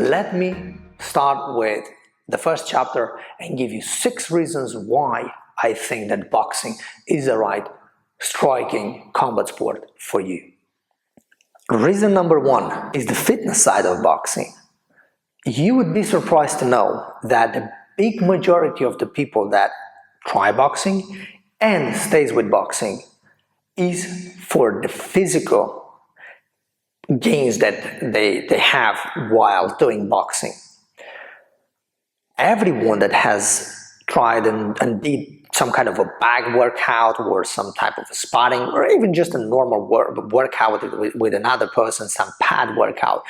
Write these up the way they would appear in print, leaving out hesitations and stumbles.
let me start with the first chapter and give you 6 reasons why I think that boxing is the right striking combat sport for you. Reason number 1 is the fitness side of boxing. You would be surprised to know that the big majority of the people that try boxing and stays with boxing is for the physical gains that they have while doing boxing. Everyone that has tried and did some kind of a bag workout or some type of a spotting or even just a normal workout with another person, some pad workout,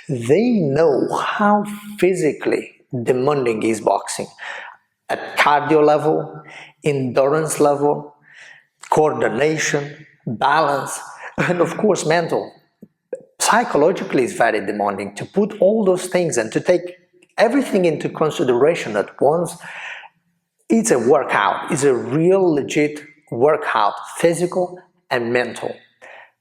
they know how physically demanding is boxing at cardio level, endurance level, coordination, balance, and of course mental. Psychologically it's very demanding to put all those things and to take everything into consideration at once. It's a workout, it's a real legit workout, physical and mental.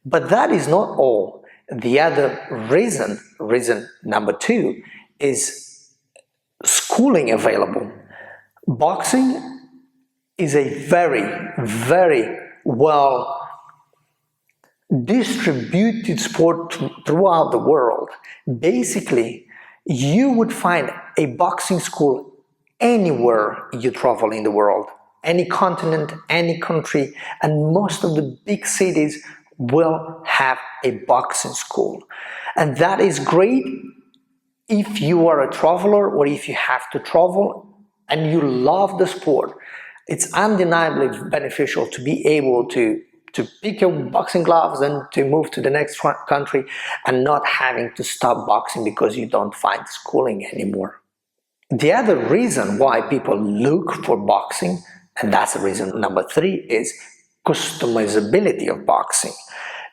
But that is not all. The other reason number 2, is schooling available. Boxing is a very well distributed sport throughout the world. Basically, you would find a boxing school anywhere you travel in the world, any continent, any country, and most of the big cities will have a boxing school. And that is great if you are a traveler or if you have to travel and you love the sport. It's undeniably beneficial to be able to pick your boxing gloves and to move to the next country and not having to stop boxing because you don't find schooling anymore. The other reason why people look for boxing, and that's the reason number 3, is customizability of boxing.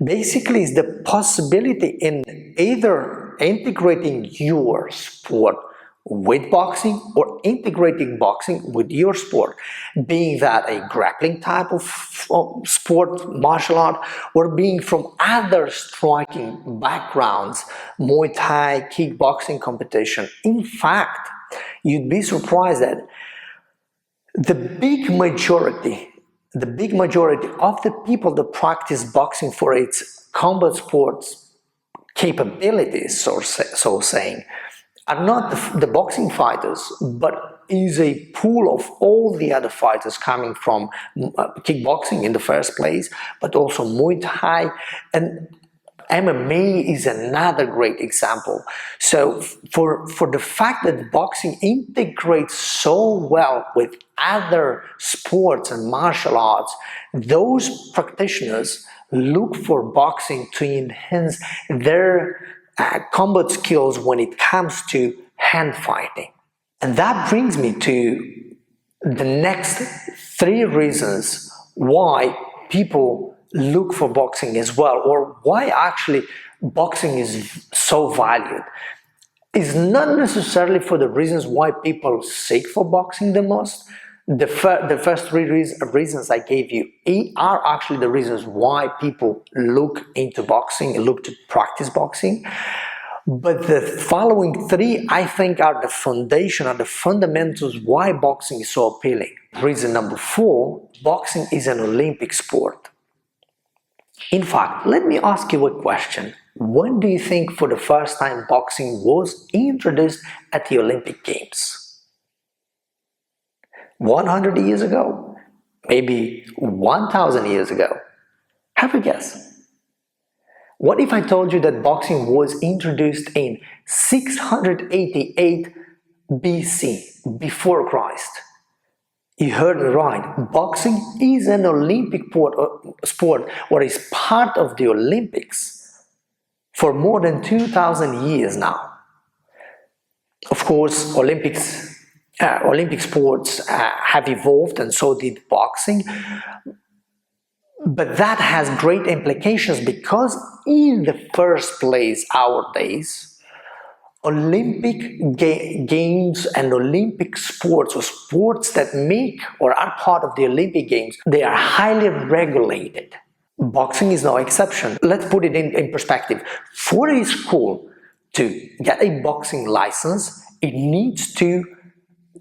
Basically, it's the possibility in either integrating your sport with boxing or integrating boxing with your sport, being that a grappling type of sport, martial art, or being from other striking backgrounds, Muay Thai, kickboxing competition. In fact, you'd be surprised that the big majority of the people that practice boxing for its combat sports capabilities, so saying, are not the boxing fighters, but is a pool of all the other fighters coming from kickboxing in the first place, but also Muay Thai, and MMA is another great example. So for the fact that boxing integrates so well with other sports and martial arts, those practitioners look for boxing to enhance their combat skills when it comes to hand fighting. And that brings me to the next 3 reasons why people look for boxing as well, or why actually boxing is so valued. It's not necessarily for the reasons why people seek for boxing the most. The first 3 reasons I gave you are actually the reasons why people look into boxing, look to practice boxing. But the following 3, I think, are the foundation, are the fundamentals why boxing is so appealing. Reason number 4, boxing is an Olympic sport. In fact, let me ask you a question. When do you think for the first time boxing was introduced at the Olympic Games? 100 years ago? Maybe 1,000 years ago? Have a guess. What if I told you that boxing was introduced in 688 BC, before Christ? You heard me right. Boxing is an Olympic sport, or is part of the Olympics for more than 2,000 years now. Of course, Olympic sports have evolved, and so did boxing. But that has great implications because in the first place, nowadays, Olympic Games and Olympic sports, or sports that make or are part of the Olympic Games, they are highly regulated. Boxing is no exception. Let's put it in perspective. For a school to get a boxing license, it needs to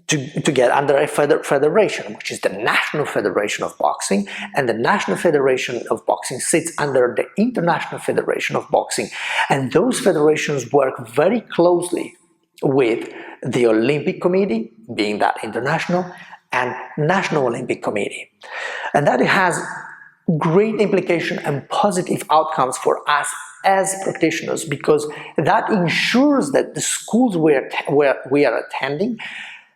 get under a federation, which is the National Federation of Boxing, and the National Federation of Boxing sits under the International Federation of Boxing, and those federations work very closely with the Olympic Committee, being that international, and National Olympic Committee. And that has great implication and positive outcomes for us as practitioners, because that ensures that the schools where we are attending,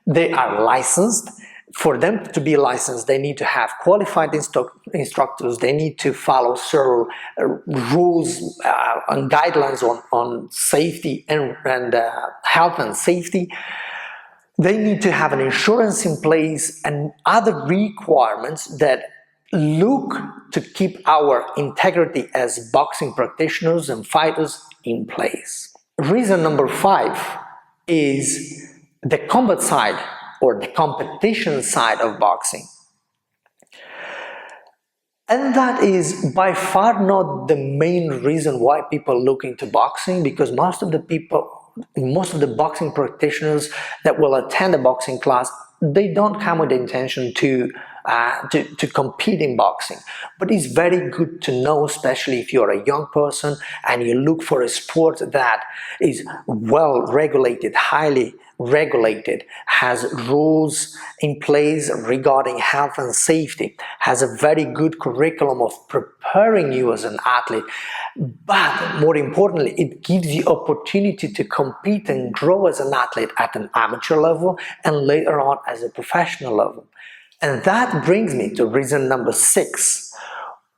they are licensed. For them to be licensed, they need to have qualified instructors, they need to follow several rules and guidelines on safety and health and safety. They need to have an insurance in place and other requirements that look to keep our integrity as boxing practitioners and fighters in place. Reason number 5 is the combat side or the competition side of boxing. And that is by far not the main reason why people look into boxing, because most of the boxing practitioners that will attend a boxing class, they don't come with the intention to compete in boxing. But it's very good to know, especially if you're a young person and you look for a sport that is well regulated, highly regulated, has rules in place regarding health and safety, has a very good curriculum of preparing you as an athlete, but more importantly, it gives you opportunity to compete and grow as an athlete at an amateur level and later on as a professional level. And that brings me to reason number 6,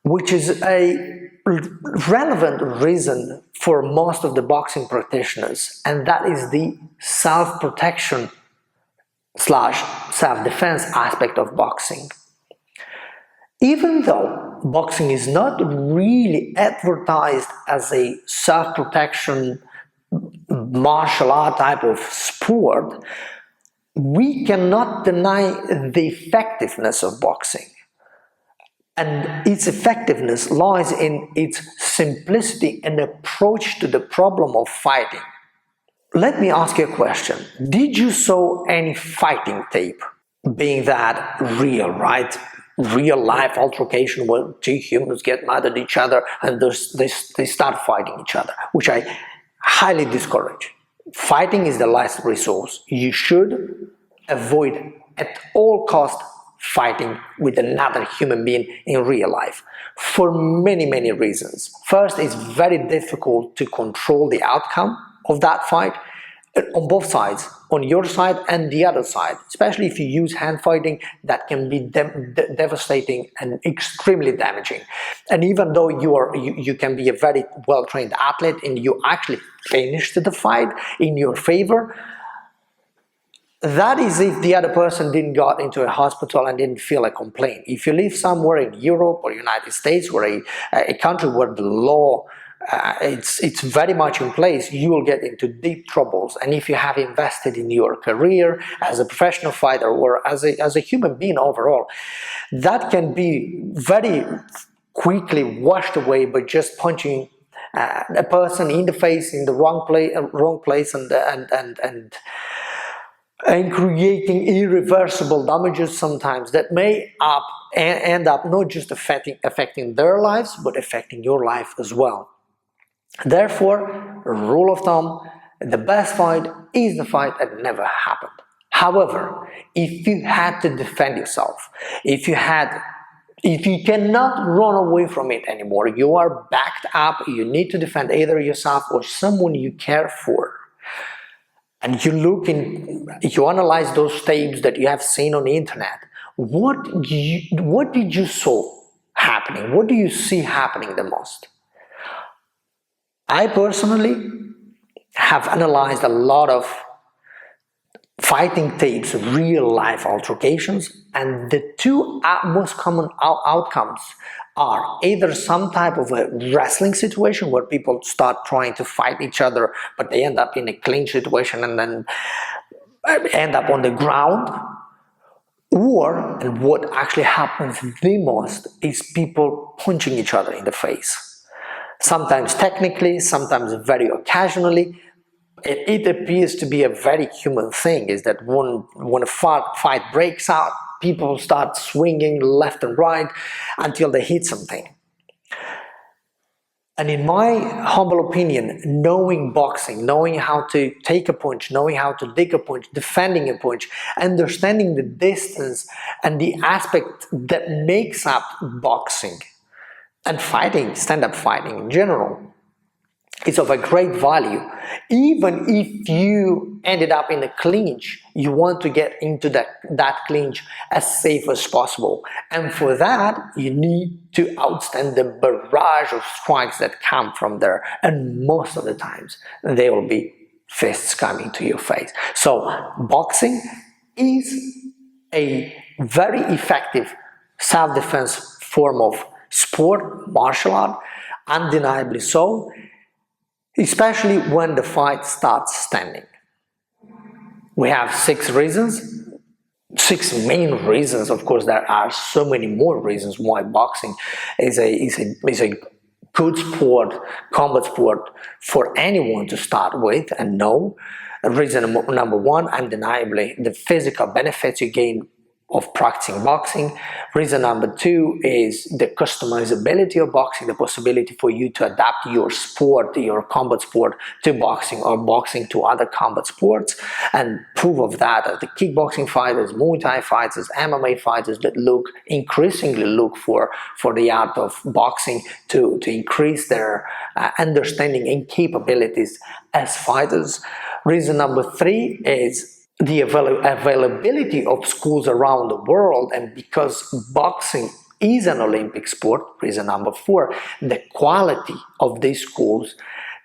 which is a relevant reason for most of the boxing practitioners, and that is the self-protection / self-defense aspect of boxing. Even though boxing is not really advertised as a self-protection martial art type of sport, we cannot deny the effectiveness of boxing. And its effectiveness lies in its simplicity and approach to the problem of fighting. Let me ask you a question. Did you saw any fighting tape? Being that real, right? Real life altercation where two humans get mad at each other and they start fighting each other, which I highly discourage. Fighting is the last resource. You should avoid at all costs fighting with another human being in real life for many reasons. First, it's very difficult to control the outcome of that fight on both sides, on your side and the other side, especially if you use hand fighting. That can be devastating and extremely damaging. And even though you can be a very well-trained athlete and you actually finished the fight in your favor, that is if the other person didn't go into a hospital and didn't feel a complaint. If you live somewhere in Europe or United States, where a country where the law it's very much in place, you will get into deep troubles. And if you have invested in your career as a professional fighter or as a human being overall, that can be very quickly washed away by just punching a person in the face in the wrong place and creating irreversible damages sometimes that may end up not just affecting their lives, but affecting your life as well. Therefore, rule of thumb, the best fight is the fight that never happened. However, if you had to defend yourself, if you cannot run away from it anymore, you are backed up, you need to defend either yourself or someone you care for, and you analyze those tapes that you have seen on the internet, what did you saw happening? What do you see happening the most? I personally have analyzed a lot of fighting tapes, real life altercations, and the two most common outcomes are either some type of a wrestling situation where people start trying to fight each other, but they end up in a clinch situation and then end up on the ground, or, and what actually happens the most, is people punching each other in the face. Sometimes technically, sometimes very occasionally, it appears to be a very human thing, is that when a fight breaks out, people start swinging left and right until they hit something. And in my humble opinion, knowing boxing, knowing how to take a punch, knowing how to dig a punch, defending a punch, understanding the distance and the aspect that makes up boxing and fighting, stand-up fighting in general, is of a great value. Even if you ended up in a clinch, you want to get into that clinch as safe as possible. And for that, you need to outstand the barrage of strikes that come from there. And most of the times, they will be fists coming to your face. So boxing is a very effective self-defense form of sport, martial art, undeniably so, especially when the fight starts standing. We have 6 reasons, 6 main reasons. Of course, there are so many more reasons why boxing is a good sport, combat sport for anyone to start with and know. Reason number 1, undeniably, the physical benefits you gain of practicing boxing. Reason number 2 is the customizability of boxing, the possibility for you to adapt your sport, your combat sport, to boxing, or boxing to other combat sports. And proof of that are the kickboxing fighters, Muay Thai fighters, MMA fighters that increasingly look for the art of boxing to increase their understanding and capabilities as fighters. Reason number 3 is the availability of schools around the world, and because boxing is an Olympic sport. Reason number 4, the quality of these schools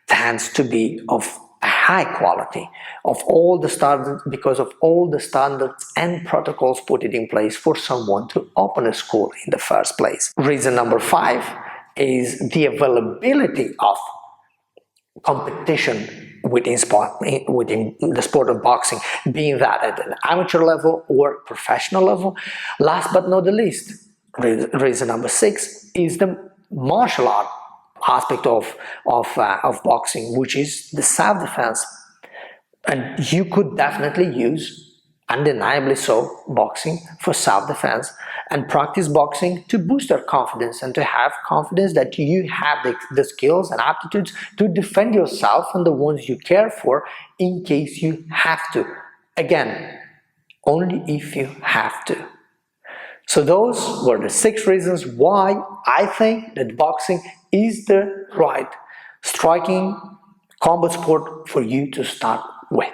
tends to be of a high quality of all the standards, because of all the standards and protocols put it in place for someone to open a school in the first place. Reason number 5 is the availability of competition within the sport of boxing, being that at an amateur level or professional level. Last but not the least, reason number 6 is the martial art aspect of boxing, which is the self-defense. And you could definitely use, undeniably so, boxing for self-defense, and practice boxing to boost your confidence and to have confidence that you have the skills and aptitudes to defend yourself and the ones you care for in case you have to. Again, only if you have to. So those were the 6 reasons why I think that boxing is the right striking combat sport for you to start with.